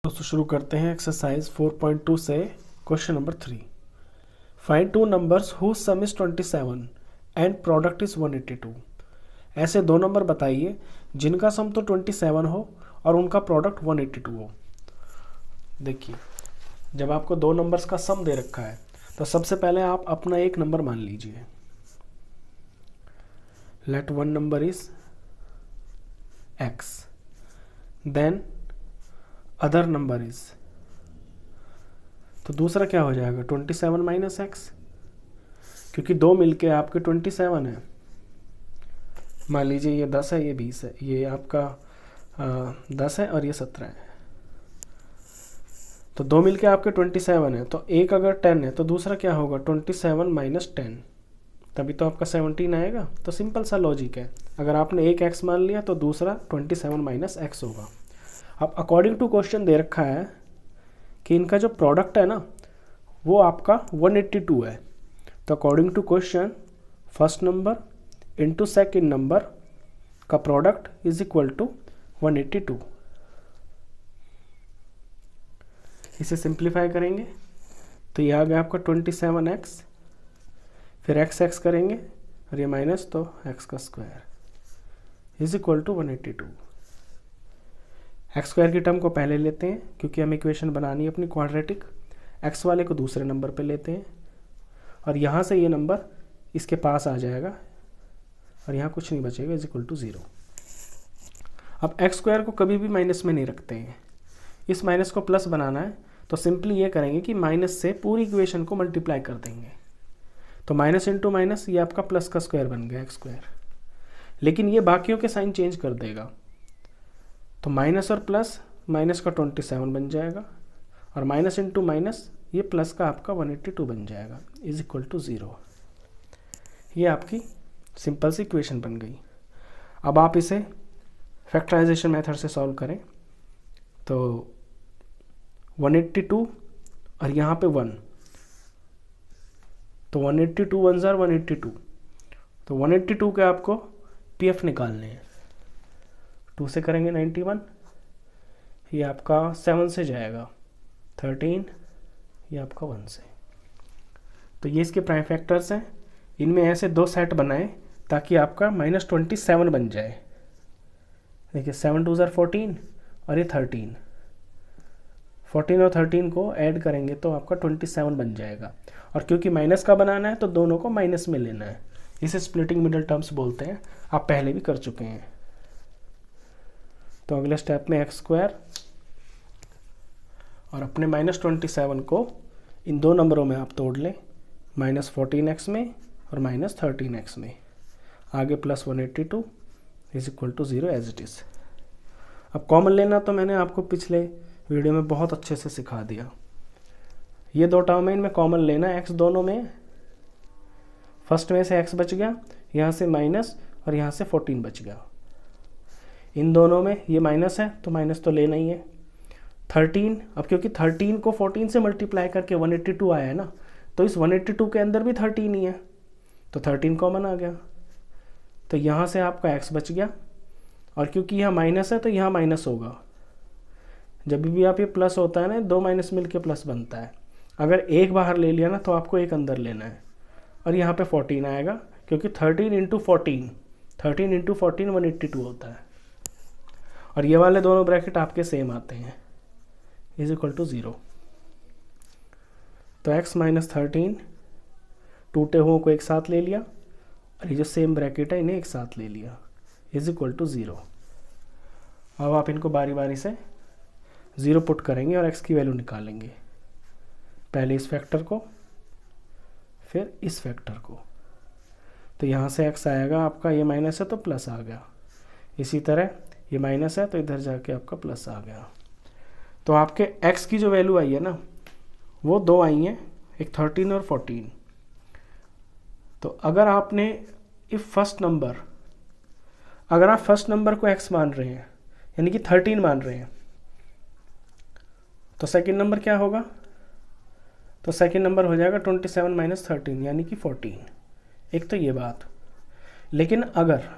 दोस्तों शुरू करते हैं एक्सरसाइज 4.2 से question number 3। Find two numbers whose sum is 27 and product is 182। ऐसे दो नंबर बताइए जिनका सम तो 27 हो और उनका प्रोडक्ट 182 हो। देखिए, जब आपको दो नंबर्स का सम दे रखा है तो सबसे पहले आप अपना एक नंबर मान लीजिए। Let one number is x, then other number is, तो दूसरा क्या हो जाएगा 27 माइनस एक्स, क्योंकि दो मिलके आपके 27 है। मान लीजिए ये 10 है, ये 20 है, ये आपका 10 है और ये 17 है। तो दो मिलके आपके 27 है, तो एक अगर 10 है तो दूसरा क्या होगा 27 माइनस 10, तभी तो आपका 17 आएगा। तो सिंपल सा लॉजिक है, अगर आपने एक x मान लिया तो दूसरा 27 माइनस एक्स होगा। अब अकॉर्डिंग टू क्वेश्चन दे रखा है कि इनका जो प्रोडक्ट है ना वो आपका 182 है। तो according to question first number into second number का प्रोडक्ट इज इक्वल टू 182। इसे सिंप्लीफाई करेंगे तो ये आ गया आपका 27x, फिर x करेंगे और ये माइनस, तो x का square is equal to 182। X square की टर्म को पहले लेते हैं क्योंकि हम इक्वेशन बनानी है अपनी क्वाड्रेटिक। एक्स वाले को दूसरे नंबर पे लेते हैं और यहाँ से ये नंबर इसके पास आ जाएगा और यहाँ कुछ नहीं बचेगा, इज इक्वल टू 0। अब एक्स स्क्वायर को कभी भी माइनस में नहीं रखते हैं, इस माइनस को प्लस बनाना है तो सिंपली ये करेंगे कि माइनस से पूरी इक्वेशन को मल्टीप्लाई कर देंगे। तो माइनस इंटू माइनस ये आपका प्लस का स्क्वायर बन गया एक्स स्क्वायर, लेकिन ये बाकियों के साइन चेंज कर देगा। तो माइनस और प्लस, माइनस का 27 बन जाएगा और माइनस इंटू माइनस ये प्लस का आपका 182 बन जाएगा, इज इक्वल टू 0। ये आपकी सिंपल सी इक्वेशन बन गई। अब आप इसे फैक्टराइजेशन मेथड से सॉल्व करें तो 182 और यहाँ पे 1, तो 182 वन ज़ार 182, तो 182 के आपको पीएफ निकालने हैं। 2 से करेंगे 91, ये आपका 7 से जाएगा 13, ये आपका 1 से। तो ये इसके प्राइम फैक्टर्स हैं। इनमें ऐसे दो सेट बनाएं ताकि आपका -27 बन जाए। देखिए 7 2 ज़ार 14 और ये 13, 14 और 13 को ऐड करेंगे तो आपका 27 बन जाएगा। और क्योंकि माइनस का बनाना है तो दोनों को माइनस में लेना है, इसे स्प्लिटिंग मिडल टर्म्स बोलते हैं, आप पहले भी कर चुके हैं। तो अगले स्टेप में एक्स स्क्वायर और अपने -27 को इन दो नंबरों में आप तोड़ लें, -14x में और -13x में, आगे plus 182 is equal to 0 as it is. अब कॉमन लेना तो मैंने आपको पिछले वीडियो में बहुत अच्छे से सिखा दिया। ये दो टर्म है, इनमें कॉमन लेना है, x दोनों में, फर्स्ट में से x बच गया, यहाँ से माइनस और यहाँ से 14 बच गया। इन दोनों में ये माइनस है तो माइनस तो लेना ही है। 13, अब क्योंकि 13 को 14 से मल्टीप्लाई करके 182 आया है ना, तो इस 182 के अंदर भी 13 ही है, तो 13 कॉमन आ गया। तो यहाँ से आपका x बच गया और क्योंकि यहाँ माइनस है तो यहाँ माइनस होगा। जब भी आप ये प्लस होता है ना, दो माइनस मिलके प्लस बनता है। अगर एक बाहर ले लिया ना तो आपको एक अंदर लेना है और यहाँ पे 14 आएगा क्योंकि 13 इंटू 14 182 होता है। और ये वाले दोनों ब्रैकेट आपके सेम आते हैं, इज इक्वल टू 0। तो x माइनस 13 टूटे हुओं को एक साथ ले लिया और ये जो सेम ब्रैकेट है इन्हें एक साथ ले लिया, इज इक्वल टू 0। अब आप इनको बारी बारी से 0 पुट करेंगे और x की वैल्यू निकालेंगे, पहले इस फैक्टर को फिर इस फैक्टर को। तो यहाँ से x आएगा आपका, ये माइनस है तो प्लस आ गया, इसी तरह ये माइनस है तो इधर जाके आपका प्लस आ गया। तो आपके x की जो वैल्यू आई है ना वो दो आई हैं, एक 13 और 14। तो अगर आपने अगर आप फर्स्ट नंबर को x मान रहे हैं यानी कि 13 मान रहे हैं, तो सेकंड नंबर क्या होगा, तो सेकंड नंबर हो जाएगा 27 माइनस 13 यानी कि 14। एक तो ये बात। लेकिन अगर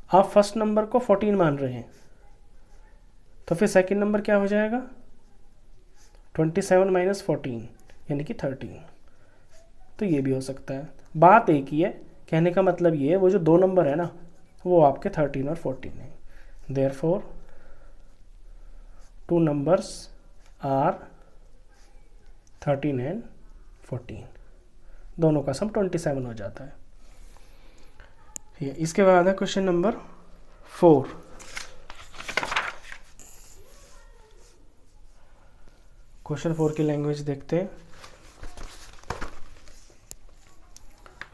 आप फर्स्ट नंबर को 14 मान रहे हैं तो फिर सेकंड नंबर क्या हो जाएगा 27 माइनस 14 यानी कि 13। तो ये भी हो सकता है। बात एक ही है, कहने का मतलब ये है वो जो दो नंबर है ना वो आपके 13 और 14 है। Therefore two numbers are 13 and 14, दोनों का सम 27 हो जाता है। इसके बाद है क्वेश्चन नंबर 4। क्वेश्चन 4 की लैंग्वेज देखते हैं।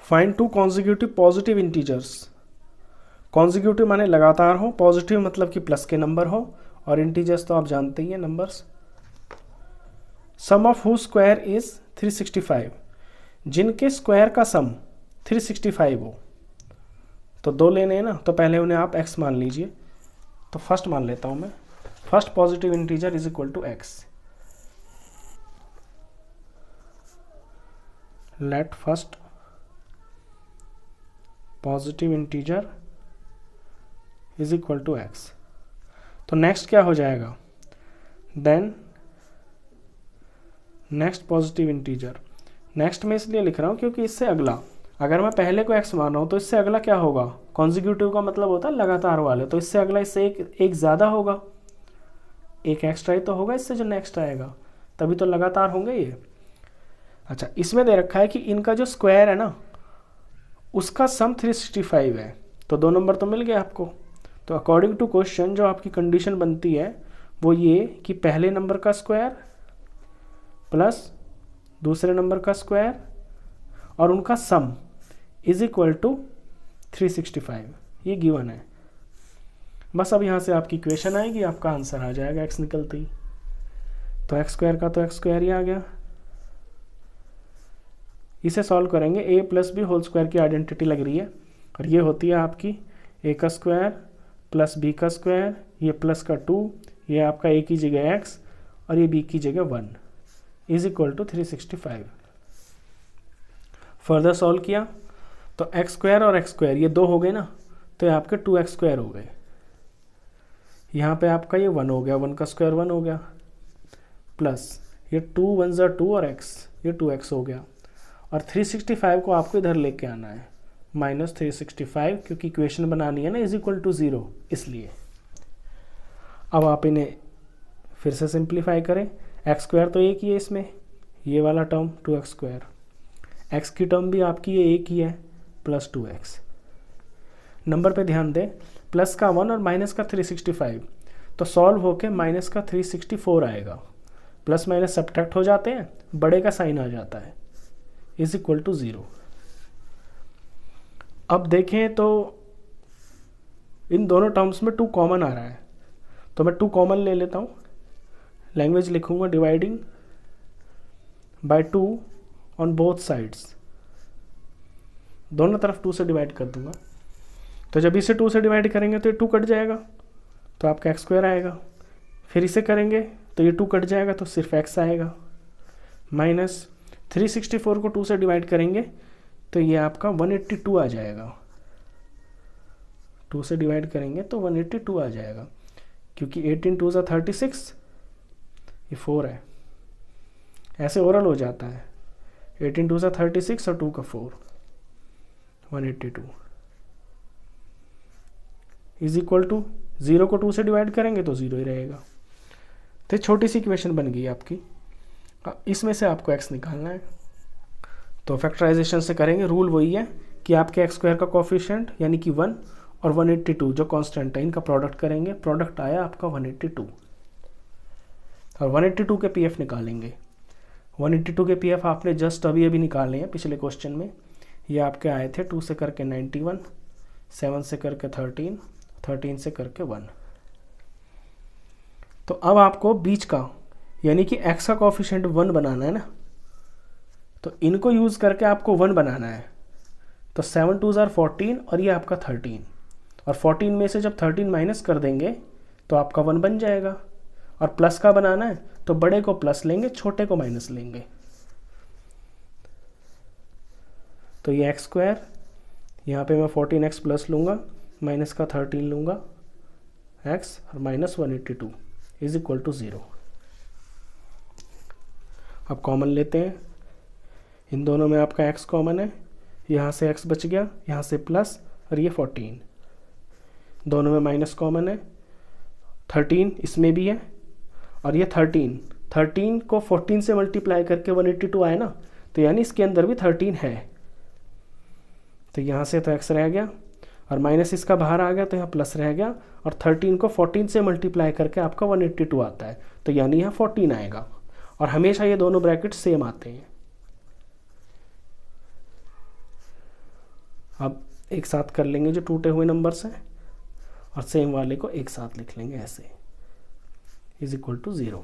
Find two consecutive positive integers. Consecutive माने लगातार हो, पॉजिटिव मतलब कि प्लस के नंबर हो, और इंटीजर्स तो आप जानते ही हैं numbers. Sum of who square is 365, जिनके स्क्वायर का सम 365 हो। तो दो लेने हैं ना, तो पहले उन्हें आप x मान लीजिए। तो फर्स्ट मान लेता हूं मैं, first positive integer is equal to x। Let first positive integer is equal to x। तो नेक्स्ट क्या हो जाएगा, then next positive integer. Next में इसलिए लिख रहा हूं क्योंकि इससे अगला, अगर मैं पहले को x मान रहा हूं तो इससे अगला क्या होगा, कॉन्जिक्यूटिव का मतलब होता है लगातार वाले, तो इससे अगला इससे एक ज़्यादा होगा, एक एक्स्ट्रा ही तो होगा इससे जो नेक्स्ट आएगा, तभी तो लगातार होंगे ये। अच्छा, इसमें दे रखा है कि इनका जो स्क्वायर है ना उसका सम 365 है। तो दो नंबर तो मिल गया आपको। तो अकॉर्डिंग टू क्वेश्चन जो आपकी कंडीशन बनती है वो ये कि पहले नंबर का स्क्वायर प्लस दूसरे नंबर का स्क्वायर और उनका सम इज इक्वल टू 365, ये गिवन है। बस अब यहाँ से आपकी इक्वेशन आएगी, आपका आंसर आ जाएगा एक्स निकलते ही। तो एक्स स्क्वायर का तो एक्स स्क्वायर ही आ गया। इसे सॉल्व करेंगे, ए प्लस बी होल स्क्वायर की आइडेंटिटी लग रही है, और ये होती है आपकी ए का स्क्वायर प्लस बी का स्क्वायर, ये प्लस का 2, ये आपका ए की जगह एक्स और ये बी की जगह 1 is equal to 365। Further solve किया तो एक्स स्क्वायर और एक्स स्क्वायर ये दो हो गए ना, तो ये आपके 2x स्क्वायर हो गए। यहाँ पे आपका ये 1 हो गया, 1 का स्क्वायर 1 हो गया, प्लस ये 2 1 ज़ा 2 और x, ये 2x हो गया। और 365 को आपको इधर लेके आना है माइनस 365, क्योंकि इक्वेशन बनानी है ना इज इक्वल टू 0, इसलिए। अब आप इन्हें फिर से सिंप्लीफाई करें। एक्स स्क्वायर तो एक ही है इसमें, ये वाला टर्म 2x स्क्वायर, एक्स की टर्म भी आपकी ये एक ही है प्लस 2x। नंबर पे ध्यान दें, प्लस का 1 और माइनस का 365, तो सॉल्व होके माइनस का 364 आएगा। प्लस माइनस सब्ट्रैक्ट हो जाते हैं, बड़े का साइन आ जाता है, इज इक्वल टू 0। अब देखें तो इन दोनों टर्म्स में 2 कॉमन आ रहा है, तो मैं 2 कॉमन ले लेता हूँ। लैंग्वेज लिखूंगा dividing by 2 on both sides, दोनों तरफ 2 से डिवाइड कर दूंगा। तो जब इसे 2 से डिवाइड करेंगे तो ये 2 कट जाएगा, तो आपका एक्स स्क्वायर आएगा। फिर इसे करेंगे तो ये 2 कट जाएगा, तो सिर्फ x आएगा। माइनस 364 को 2 से डिवाइड करेंगे तो ये आपका 182 आ जाएगा। 2 से डिवाइड करेंगे तो 182 आ जाएगा, क्योंकि 18 2 ज़ा 36, ये 4 है, ऐसे ओरल हो जाता है। 18 2 ज़ा 36 और 2 का 4, 182 इज इक्वल टू 0 को 2 से डिवाइड करेंगे तो 0 ही रहेगा। तो छोटी सी इक्वेशन बन गई आपकी। इसमें से आपको x निकालना है, तो फैक्टराइजेशन से करेंगे। रूल वही है कि आपके एक्स स्क्वायर का कोफिशिएंट यानी कि 1 और 182 जो कांस्टेंट है इनका प्रोडक्ट करेंगे। प्रोडक्ट आया आपका 182, और 182 के पीएफ निकालेंगे। 182 के पीएफ आपने जस्ट अभी निकाले हैं पिछले क्वेश्चन में। ये आपके आए थे 2 से करके 91, 7 से करके 13, 13 से करके 1। तो अब आपको बीच का यानी कि x का कोफिशिएंट 1 बनाना है ना, तो इनको यूज़ करके आपको 1 बनाना है। तो 7 2 ज़ा 14 और ये आपका 13, और 14 में से जब 13 माइनस कर देंगे तो आपका 1 बन जाएगा। और प्लस का बनाना है तो बड़े को प्लस लेंगे, छोटे को माइनस लेंगे। तो ये एक्स स्क्वायर, यहाँ पे मैं 14x प्लस लूँगा, माइनस का 13 लूँगा x, और माइनस 182 इज इक्वल टू 0। अब कॉमन लेते हैं, इन दोनों में आपका x कॉमन है, यहाँ से x बच गया, यहाँ से प्लस, और ये 14, दोनों में माइनस कॉमन है, 13 इसमें भी है, और ये 13 को 14 से मल्टीप्लाई करके 182 आए ना, तो यानी इसके अंदर भी 13 है। तो यहाँ से तो x रह गया, और माइनस इसका बाहर आ गया तो यहाँ प्लस रह गया, और 13 को 14 से मल्टीप्लाई करके आपका 182 आता है, तो यानी यहाँ 14 आएगा। और हमेशा ये दोनों ब्रैकेट सेम आते हैं। अब एक साथ कर लेंगे जो टूटे हुए नंबर्स हैं, और सेम वाले को एक साथ लिख लेंगे ऐसे, इज इक्वल टू 0।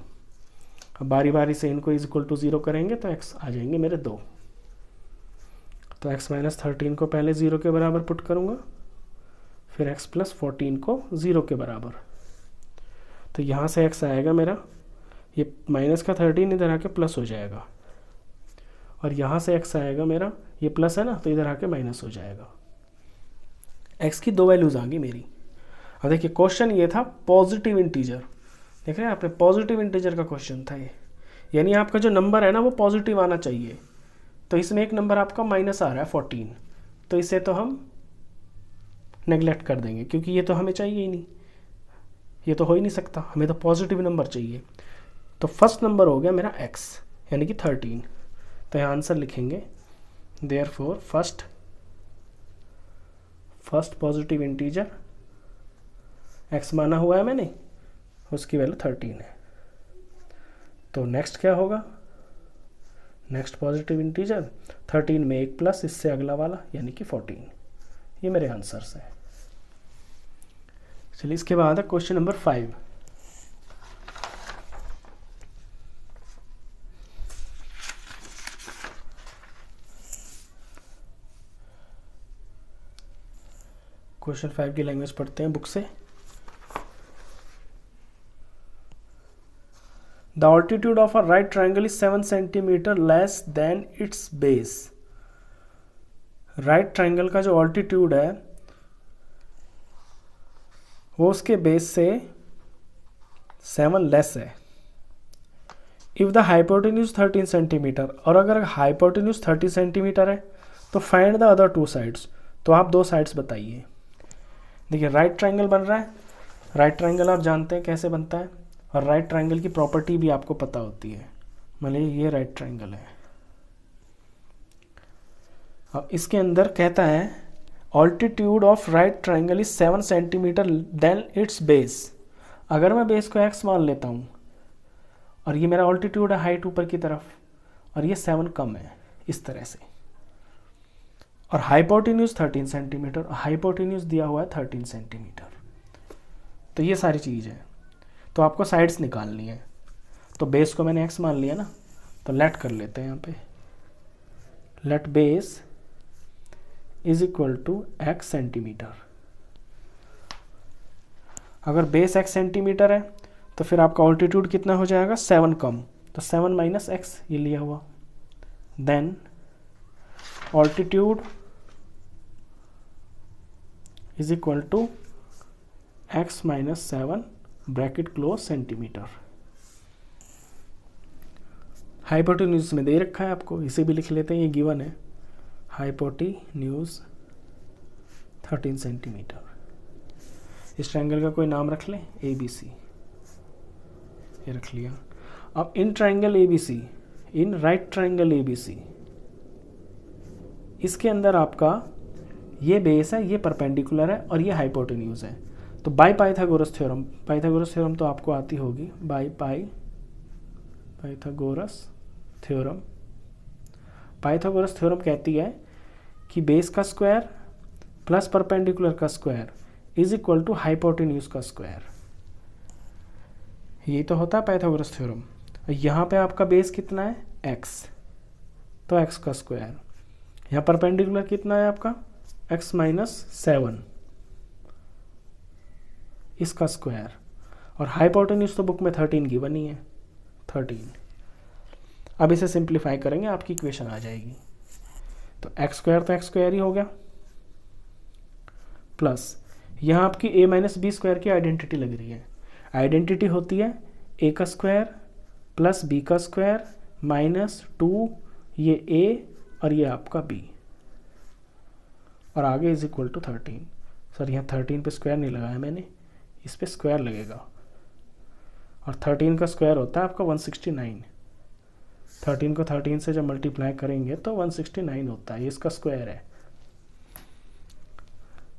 अब बारी बारी से इनको इज इक्वल टू 0 करेंगे तो x आ जाएंगे मेरे 2। तो x माइनस 13 को पहले 0 के बराबर पुट करूँगा, फिर x प्लस 14 को 0 के बराबर। तो यहाँ से x आएगा मेरा, ये माइनस का 13 इधर आके प्लस हो जाएगा, और यहाँ से x आएगा मेरा, ये प्लस है ना, तो इधर आके माइनस हो जाएगा। x की 2 वैल्यूज़ आ गई मेरी। अब देखिए क्वेश्चन ये था पॉजिटिव इंटीजर, देख रहे हैं आपने, पॉजिटिव इंटीजर का क्वेश्चन था ये, यानी आपका जो नंबर है ना वो पॉजिटिव आना चाहिए। तो इसमें एक नंबर आपका माइनस आ रहा है 14, तो इसे तो हम नेगलेक्ट कर देंगे क्योंकि ये तो हमें चाहिए ही नहीं, ये तो हो ही नहीं सकता, हमें तो पॉजिटिव नंबर चाहिए। तो फर्स्ट नंबर हो गया मेरा x, यानी कि 13। तो यहाँ आंसर लिखेंगे, therefore first positive integer x माना हुआ है मैंने, उसकी वैल्यू 13 है। तो नेक्स्ट क्या होगा, नेक्स्ट पॉजिटिव इंटीजर 13 में एक प्लस, इससे अगला वाला यानी कि 14। ये मेरे आंसर्स हैं। चलिए इसके बाद है क्वेश्चन नंबर 5। क्वेश्चन 5 की लैंग्वेज पढ़ते हैं बुक से। The altitude of a right triangle is 7 centimeter less than its base. Right triangle का जो ऑल्टीट्यूड है वो उसके बेस से 7 लेस है। इफ द हाइपोटेन्यूज 13 सेंटीमीटर, और अगर हाइपोटेन्यूज 30 सेंटीमीटर है तो फाइंड द अदर 2 साइड्स। तो आप 2 साइड्स बताइए। देखिए राइट ट्रायंगल बन रहा है, राइट ट्रायंगल आप जानते हैं कैसे बनता है, और राइट ट्रायंगल की प्रॉपर्टी भी आपको पता होती है। मान लीजिए ये राइट ट्रायंगल है, अब इसके अंदर कहता है altitude of right triangle is 7 centimetre then it's base. अगर मैं बेस को x मान लेता हूँ, और ये मेरा ऑल्टीट्यूड है हाइट ऊपर की तरफ, और ये 7 कम है इस तरह से, और हाइपोटेन्यूज 13 सेंटीमीटर, हाइपोटेन्यूज दिया हुआ है 13 सेंटीमीटर। तो ये सारी चीज़ है, तो आपको साइड्स निकालनी है। तो बेस को मैंने x मान लिया ना, तो लेट कर लेते हैं यहाँ पे, let base is equal to x centimetre. अगर बेस x सेंटीमीटर है तो फिर आपका ऑल्टीट्यूड कितना हो जाएगा, 7 कम, तो 7 माइनस x ये लिया हुआ, then altitude is equal to x minus 7 bracket close centimetre. Hypotenuse में दे रखा है आपको, इसे भी लिख लेते हैं, ये गिवन है, हाइपोटेन्यूज 13 सेंटीमीटर। इस ट्रायंगल का कोई नाम रख लें, ABC, ये रख लिया। अब in triangle ABC, in right triangle ABC, इसके अंदर आपका ये बेस है, ये परपेंडिकुलर है, और ये हाइपोटेन्यूज है। तो by Pythagoras theorem, Pythagoras theorem तो आपको आती होगी, by Pythagoras theorem, Pythagoras theorem कहती है कि बेस का स्क्वायर प्लस परपेंडिकुलर का square is equal to hypotenuse का स्क्वायर। ये तो होता है पाइथागोरस थ्योरम। यहाँ पे आपका बेस कितना है, x, तो x का स्क्वायर, यहाँ परपेंडिकुलर कितना है आपका, x माइनस 7, इसका स्क्वायर, और हाइपोटेन्यूज तो बुक में 13 की बनी है, 13। अब इसे सिंप्लीफाई करेंगे, आपकी इक्वेशन आ जाएगी। तो एक्स स्क्वायर तो एक्स स्क्वायर ही हो गया, प्लस यहाँ आपकी a माइनस बी स्क्वायर की आइडेंटिटी लग रही है। आइडेंटिटी होती है ए का स्क्वायर प्लस बी का स्क्वायर माइनस 2 ये ए और ये आपका बी, और आगे इज इक्वल टू 13। सर यहाँ 13 पे स्क्वायर नहीं लगाया मैंने, इस पे स्क्वायर लगेगा, और 13 का स्क्वायर होता है आपका 169। 13 को 13 से जब मल्टीप्लाई करेंगे तो 169 होता है, ये इसका स्क्वायर है।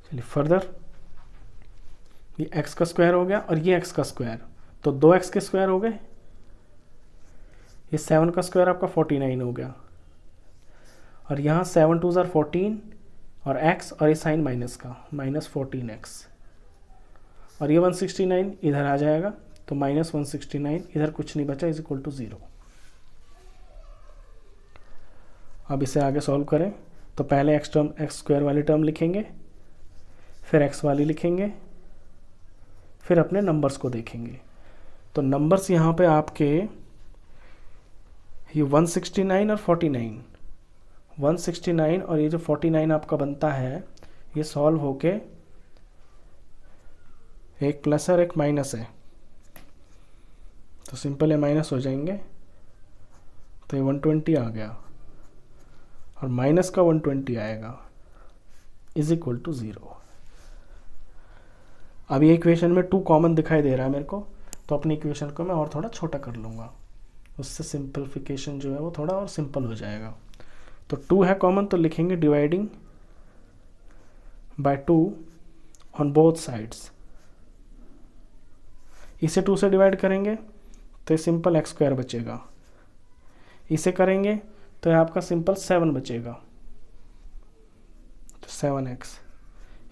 चलिए फर्दर, ये x का स्क्वायर हो गया और ये x का स्क्वायर, तो 2x के स्क्वायर हो गए। ये 7 का स्क्वायर आपका 49 हो गया, और यहाँ 7 2 ज़ार 14 और x और ये साइन माइनस का माइनस 14x, और ये 169 इधर आ जाएगा, तो माइनस 169 इधर कुछ नहीं बचा, इज इक्वल टू 0। अब इसे आगे सॉल्व करें तो पहले x स्क्वायर वाली टर्म लिखेंगे, फिर x वाली लिखेंगे, फिर अपने नंबर्स को देखेंगे। तो नंबर्स यहाँ पे आपके ये 169 और 49, 169 और ये जो 49 आपका बनता है, ये सॉल्व होके एक प्लस और एक माइनस है, तो सिंपल है माइनस हो जाएंगे, तो ये 120 आ गया और माइनस का 120 आएगा, इज इक्वल टू 0। अब ये इक्वेशन में 2 कॉमन दिखाई दे रहा है मेरे को, तो अपनी इक्वेशन को मैं और थोड़ा छोटा कर लूँगा, उससे सिंपलिफिकेशन जो है वो थोड़ा और सिंपल हो जाएगा। तो 2 है कॉमन, तो लिखेंगे dividing by 2 on both sides. इसे 2 से डिवाइड करेंगे तो ये सिंपल x स्क्वायर बचेगा, इसे करेंगे तो ये आपका सिंपल 7 बचेगा, तो 7x।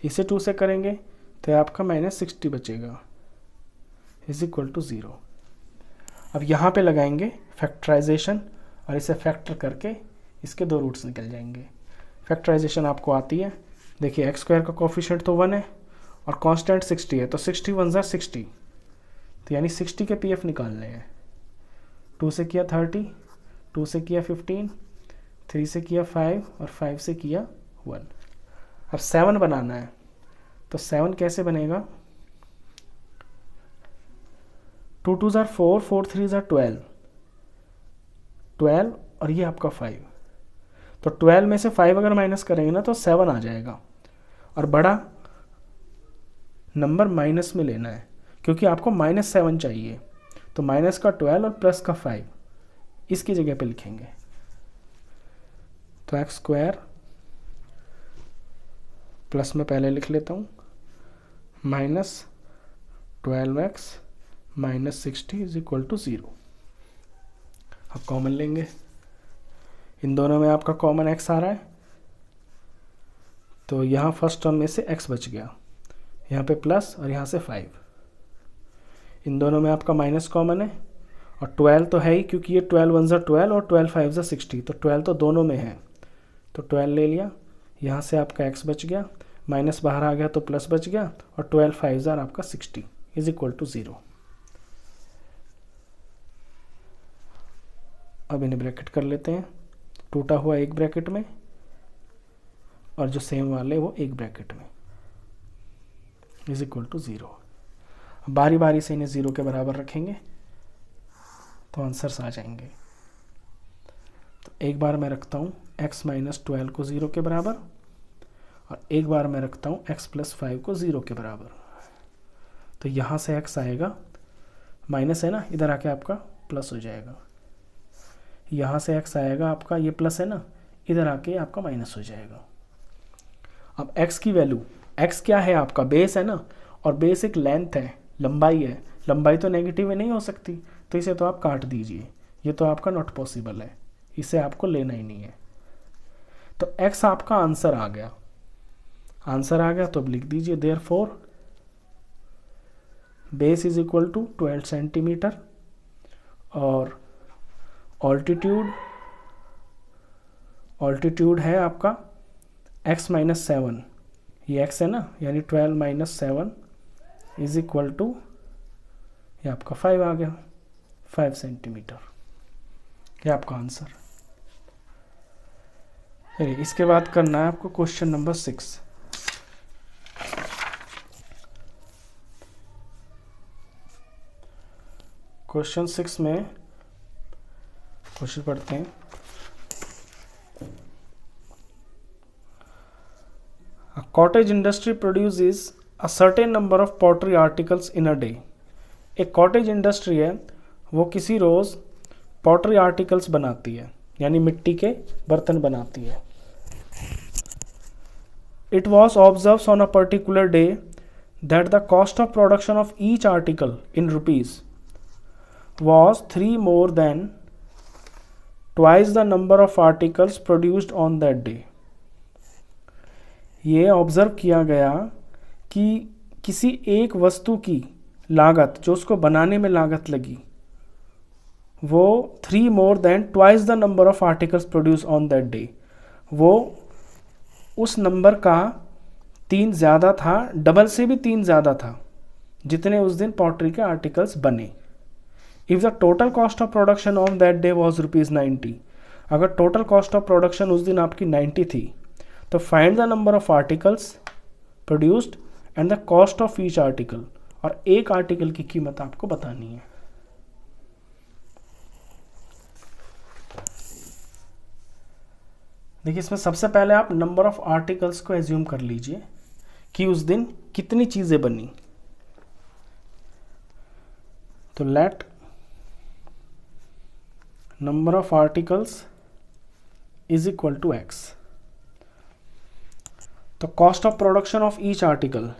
इसे 2 से करेंगे तो आपका -60 बचेगा, इज इक्वल टू 0। अब यहाँ पे लगाएंगे फैक्टराइजेशन, और इसे फैक्टर करके इसके 2 रूट्स निकल जाएंगे। फैक्टराइजेशन आपको आती है, देखिए x स्क्वायर का कोफिशिएंट तो 1 है और कांस्टेंट 60 है, तो 60 1 ज़ार 60, तो यानी 60 के पीएफ निकालने हैं। 2 से किया 30, 2 से किया 15, 3 से किया 5 और 5 से किया 1। अब 7 बनाना है, तो 7 कैसे बनेगा, 2 2 ज़ार 4, 4 3 ज़ार 12, 12 और ये आपका 5, तो 12 में से 5 अगर माइनस करेंगे ना तो 7 आ जाएगा, और बड़ा नंबर माइनस में लेना है क्योंकि आपको -7 चाहिए, तो माइनस का 12 और प्लस का 5 इसकी जगह पे लिखेंगे। तो x स्क्वायर प्लस में पहले लिख लेता हूँ -12x -60 इज इक्वल टू 0। अब कॉमन लेंगे, इन दोनों में आपका कॉमन x आ रहा है, तो यहाँ फर्स्ट टर्म में से x बच गया, यहाँ पे प्लस और यहाँ से 5। इन दोनों में आपका माइनस कॉमन है, और 12 तो है ही क्योंकि ये 12 1 ज़ार 12 और 12 5 ज़ार 60, तो 12 तो दोनों में है, तो 12 ले लिया, यहाँ से आपका x बच गया, माइनस बाहर आ गया तो प्लस बच गया, और 12 5 ज़ार आपका 60 इज इक्वल टू 0। अब इन्हें ब्रैकेट कर लेते हैं, टूटा हुआ एक ब्रैकेट में और जो सेम वाले वो एक ब्रैकेट में, इज इक्वल टू 0। बारी बारी से इन्हें 0 के बराबर रखेंगे तो आंसर्स आ जाएंगे। तो एक बार मैं रखता हूँ x -12 को 0 के बराबर, और एक बार मैं रखता हूँ x + 5 को 0 के बराबर। तो यहाँ से x आएगा, माइनस है ना, इधर आके आपका प्लस हो जाएगा। यहाँ से x आएगा आपका, ये प्लस है ना, इधर आके आपका माइनस हो जाएगा। अब x की वैल्यू, x क्या है आपका, बेस है ना, और बेस एक लेंथ है, लंबाई है, लंबाई तो नेगेटिव में नहीं हो सकती, तो इसे तो आप काट दीजिए, ये तो आपका नॉट पॉसिबल है, इसे आपको लेना ही नहीं है। तो x आपका आंसर आ गया, आंसर आ गया तो अब लिख दीजिए therefore base is equal to 12 centimetre, और ऑल्टीट्यूड है आपका x - 7, ये x है ना, यानी 12 - 7 इज इक्वल टू, ये आपका 5 आ गया, 5 सेंटीमीटर, ये आपका आंसर। चलिए इसके बाद करना है आपको क्वेश्चन नंबर 6। क्वेश्चन 6 में क्वेश्चन पढ़ते हैं। A cottage industry produces a certain number of pottery articles in a day. एक कॉटेज इंडस्ट्री है, वो किसी रोज़ पॉटरी आर्टिकल्स बनाती है, यानी मिट्टी के बर्तन बनाती है। It was observed on a particular day that the cost of production of each article in rupees was 3 more than twice the number of articles produced on that day. ये observe किया गया कि किसी एक वस्तु की लागत, जो उसको बनाने में लागत लगी, वो 3 more than twice the number of articles produced on that day, वो उस नंबर का 3 ज़्यादा था, डबल से भी 3 ज़्यादा था जितने उस दिन पॉटरी के आर्टिकल्स बने। If the total cost of production of that day was ₹90, अगर टोटल कॉस्ट ऑफ प्रोडक्शन उस दिन आपकी 90 थी, तो find the number of articles produced and the cost of each article, और एक आर्टिकल की कीमत आपको बतानी है। देखिए, इसमें सबसे पहले आप नंबर ऑफ आर्टिकल्स को एज्यूम कर लीजिए कि उस दिन कितनी चीजें बनी। तो let number of articles is equal to x। तो cost of production of each article,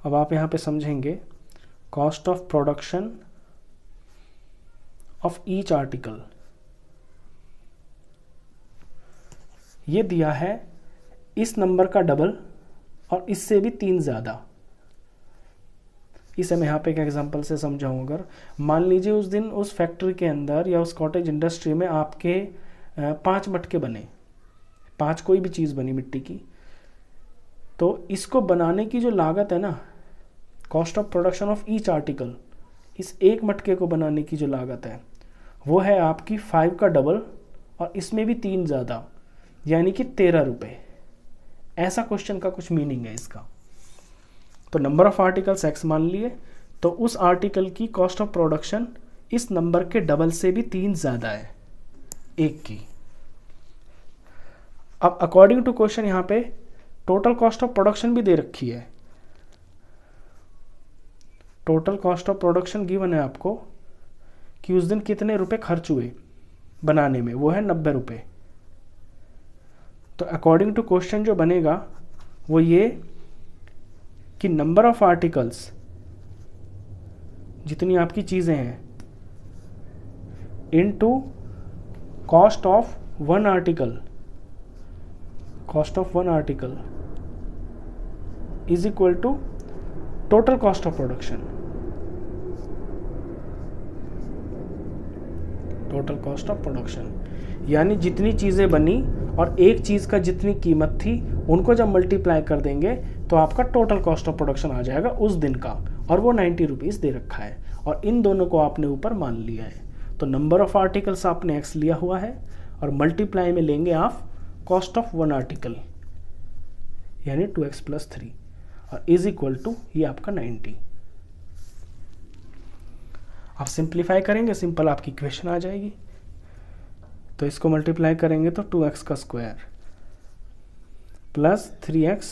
अब आप यहां पे समझेंगे, cost of production of each article, ये दिया है इस नंबर का डबल और इससे भी 3 ज़्यादा। इसे मैं यहाँ पे एक एग्जांपल से समझाऊँ। अगर मान लीजिए उस दिन उस फैक्ट्री के अंदर या उस कॉटेज इंडस्ट्री में आपके 5 मटके बने, 5 कोई भी चीज़ बनी मिट्टी की, तो इसको बनाने की जो लागत है ना, cost of production of each article, इस एक मटके को बनाने की जो लागत है वो है आपकी 5 का डबल और इसमें भी 3 ज़्यादा, यानी कि 13 रुपये। ऐसा क्वेश्चन का कुछ मीनिंग है इसका। तो नंबर ऑफ आर्टिकल्स x मान लिए, तो उस आर्टिकल की कॉस्ट ऑफ प्रोडक्शन इस नंबर के डबल से भी 3 ज़्यादा है एक की। अब अकॉर्डिंग टू क्वेश्चन यहाँ पे टोटल कॉस्ट ऑफ प्रोडक्शन भी दे रखी है। Total cost of production given है आपको कि उस दिन कितने रुपए खर्च हुए बनाने में, वो है 90 रुपये। तो अकॉर्डिंग टू क्वेश्चन जो बनेगा वो ये कि नंबर ऑफ आर्टिकल्स, जितनी आपकी चीज़ें हैं, into cost of one article, cost of one article is equal to total cost of production. Total cost of production यानी जितनी चीज़ें बनी और एक चीज़ का जितनी कीमत थी, उनको जब मल्टीप्लाई कर देंगे तो आपका टोटल कॉस्ट ऑफ प्रोडक्शन आ जाएगा उस दिन का, और वो 90 रुपीज़ दे रखा है, और इन दोनों को आपने ऊपर मान लिया है। तो नंबर ऑफ आर्टिकल्स आपने x लिया हुआ है और मल्टीप्लाई में लेंगे आप कॉस्ट ऑफ वन आर्टिकल, यानी 2x + 3, और इज इक्वल टू ये आपका 90। आप सिंप्लीफाई करेंगे, सिंपल आपकी इक्वेशन आ जाएगी। तो इसको मल्टीप्लाई करेंगे तो 2x का स्क्वायर प्लस 3x,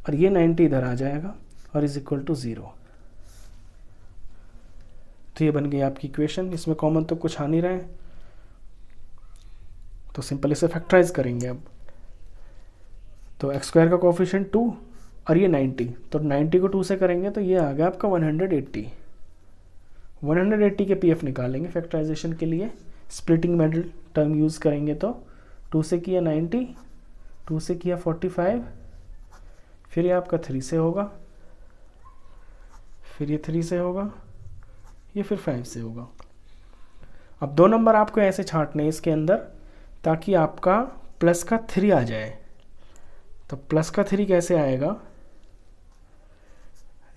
और ये 90 इधर आ जाएगा और इज इक्वल टू 0। तो ये बन गई आपकी इक्वेशन। इसमें कॉमन तो कुछ आ नहीं रहा है, तो सिंपल इसे फैक्टराइज करेंगे अब। तो x² का कोफिशिएंट 2 और ये 90, तो 90 को 2 से करेंगे तो ये आ गया आपका 180। 180 के पीएफ निकालेंगे फैक्टराइजेशन के लिए, स्प्लिटिंग मेथड टर्म यूज़ करेंगे तो 2 से किया 90, 2 से किया 45, फिर ये आपका 3 से होगा, फिर ये 3 से होगा, ये फिर 5 से होगा। अब 2 नंबर आपको ऐसे छांटने इसके अंदर ताकि आपका प्लस का 3 आ जाए। तो प्लस का 3 कैसे आएगा?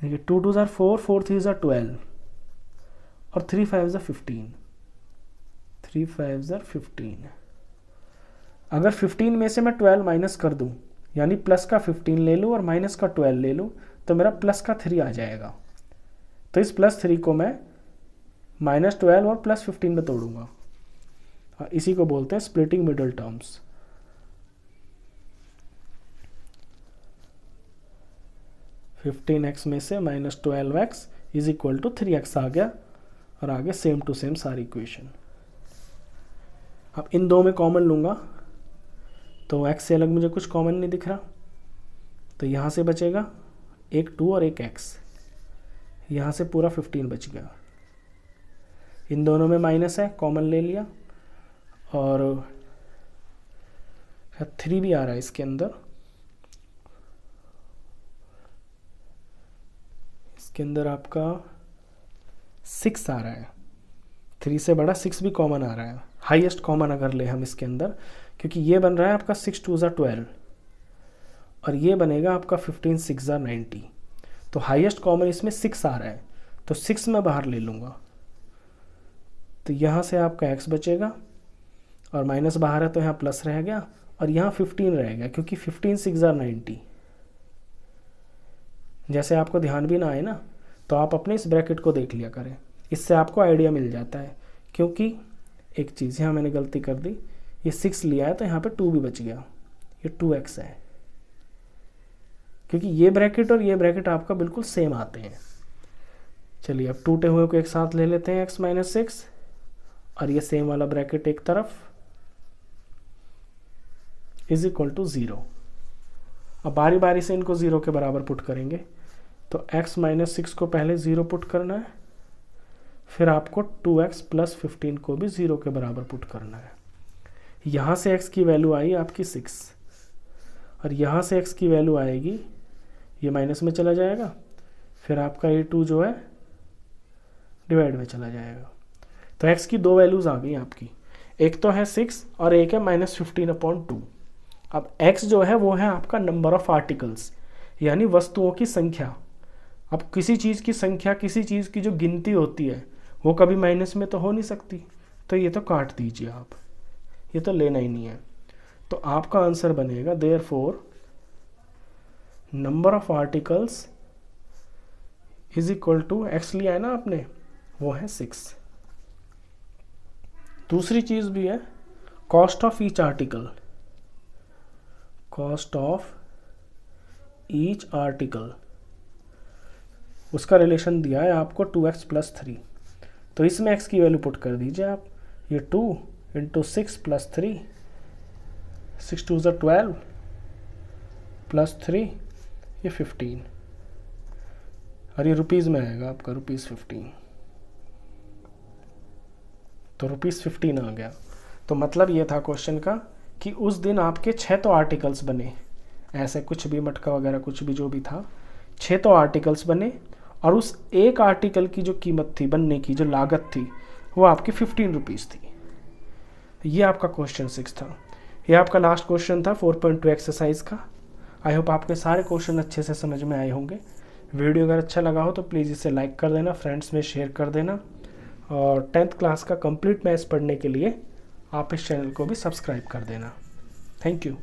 देखिए 2 2 ज़ार 4, 4 3 ज़ार 12 और 3 5 ज़ार 15, 3 5 ज़ार 15। अगर 15 में से मैं 12 माइनस कर दूं, यानी प्लस का 15 ले लूं और माइनस का 12 ले लूं, तो मेरा प्लस का 3 आ जाएगा। तो इस +3 को मैं -12 और +15 में तोड़ूंगा। इसी को बोलते हैं स्प्लिटिंग मिडल टर्म्स। (15x) में से -12x is equal to 3x आ गया, और आगे सेम टू सेम सारी इक्वेशन। अब इन दो में कॉमन लूँगा तो x से अलग मुझे कुछ कॉमन नहीं दिख रहा, तो यहाँ से बचेगा एक 2 और एक x, यहाँ से पूरा 15 बच गया। इन दोनों में माइनस है, कॉमन ले लिया, और 3 भी आ रहा है इसके अंदर, इसके अंदर आपका 6 आ रहा है, 3 से बड़ा 6 भी कॉमन आ रहा है, हाईएस्ट कॉमन अगर ले हम इसके अंदर, क्योंकि ये बन रहा है आपका 6 2 12 और ये बनेगा आपका 15 6 90, तो हाईएस्ट कॉमन इसमें 6 आ रहा है, तो 6 मैं बाहर ले लूँगा, तो यहाँ से आपका x बचेगा, और माइनस बाहर है तो यहाँ प्लस रह गया, और यहाँ 15 रह गया, क्योंकि 15 6 90। जैसे आपको ध्यान भी ना आए ना, तो आप अपने इस ब्रैकेट को देख लिया करें, इससे आपको आइडिया मिल जाता है। क्योंकि एक चीज़ यहाँ मैंने गलती कर दी, ये 6 लिया है तो यहाँ पे 2 भी बच गया, ये 2x है, क्योंकि ये ब्रैकेट और ये ब्रैकेट आपका बिल्कुल सेम आते हैं। चलिए अब टूटे हुए को एक साथ ले लेते हैं, x - 6, और ये सेम वाला ब्रैकेट एक तरफ, इज इक्वल टू 0। अब बारी बारी से इनको 0 के बराबर पुट करेंगे, तो x - 6 को पहले 0 पुट करना है, फिर आपको 2x + 15 को भी 0 के बराबर पुट करना है। यहाँ से x की वैल्यू आई आपकी 6, और यहाँ से x की वैल्यू आएगी, ये माइनस में चला जाएगा, फिर आपका ये 2 जो है डिवाइड में चला जाएगा। तो x की 2 वैल्यूज़ आ गई आपकी, एक तो है 6 और एक है -15/2। अब x जो है वो है आपका नंबर ऑफ आर्टिकल्स, यानी वस्तुओं की संख्या। अब किसी चीज़ की संख्या, किसी चीज़ की जो गिनती होती है वो कभी माइनस में तो हो नहीं सकती, तो ये तो काट दीजिए आप, ये तो लेना ही नहीं है। तो आपका आंसर बनेगा therefore number of articles is equal to x लिया है ना आपने, वो है 6। दूसरी चीज़ भी है cost of each article, cost of each article, उसका रिलेशन दिया है आपको 2x + 3, तो इसमें x की वैल्यू पुट कर दीजिए आप, ये 2 × 6 + 3, 6 2 12 + 3, ये 15, और ये रुपीज़ में आएगा आपका ₹15, तो ₹15 आ गया। तो मतलब ये था क्वेश्चन का कि उस दिन आपके 6 तो आर्टिकल्स बने, ऐसे कुछ भी मटका वगैरह कुछ भी जो भी था, 6 तो आर्टिकल्स बने, और उस एक आर्टिकल की जो कीमत थी बनने की, जो लागत थी, वो आपकी 15 रुपीज़ थी। ये आपका क्वेश्चन 6 था। ये आपका लास्ट क्वेश्चन था 4.2 एक्सरसाइज का। आई होप आपके सारे क्वेश्चन अच्छे से समझ में आए होंगे। वीडियो अगर अच्छा लगा हो तो प्लीज़ इसे लाइक कर देना, फ्रेंड्स में शेयर कर देना, और 10th क्लास का कंप्लीट मैथ्स पढ़ने के लिए आप इस चैनल को भी सब्सक्राइब कर देना। Thank you.